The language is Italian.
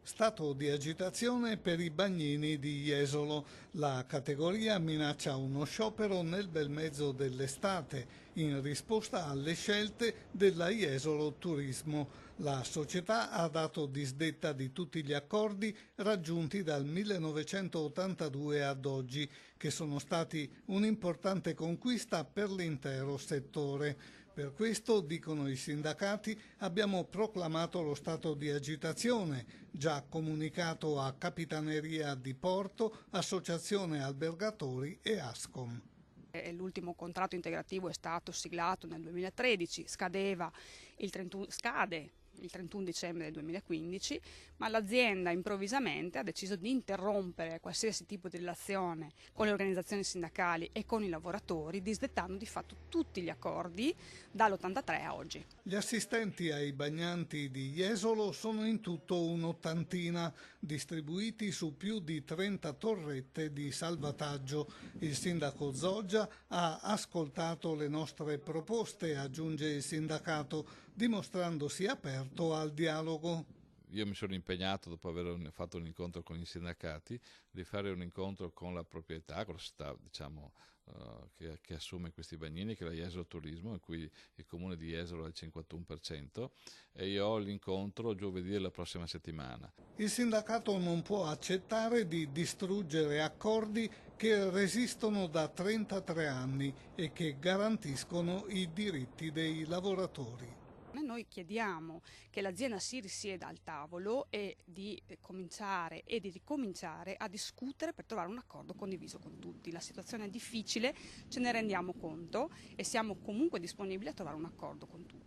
Stato di agitazione per i bagnini di Jesolo. La categoria minaccia uno sciopero nel bel mezzo dell'estate in risposta alle scelte della Jesolo Turismo. La società ha dato disdetta di tutti gli accordi raggiunti dal 1982 ad oggi, che sono stati un'importante conquista per l'intero settore. Per questo, dicono i sindacati, abbiamo proclamato lo stato di agitazione, già comunicato a Capitaneria di Porto, Associazione Albergatori e Ascom. L'ultimo contratto integrativo è stato siglato nel 2013, scade il 31 dicembre del 2015, ma l'azienda improvvisamente ha deciso di interrompere qualsiasi tipo di relazione con le organizzazioni sindacali e con i lavoratori, disdettando di fatto tutti gli accordi dall'83 a oggi. Gli assistenti ai bagnanti di Jesolo sono in tutto un'ottantina, distribuiti su più di 30 torrette di salvataggio. Il sindaco Zoggia ha ascoltato le nostre proposte, aggiunge il sindacato, dimostrandosi aperto al dialogo. Io mi sono impegnato, dopo aver fatto un incontro con i sindacati, di fare un incontro con la proprietà, con la società, diciamo, che assume questi bagnini, che è la Jesolo Turismo, in cui il comune di Jesolo è il 51%, e io ho l'incontro giovedì della prossima settimana. Il sindacato non può accettare di distruggere accordi che resistono da 33 anni e che garantiscono i diritti dei lavoratori. Noi chiediamo che l'azienda si risieda al tavolo e di cominciare e di ricominciare a discutere per trovare un accordo condiviso con tutti. La situazione è difficile, ce ne rendiamo conto e siamo comunque disponibili a trovare un accordo con tutti.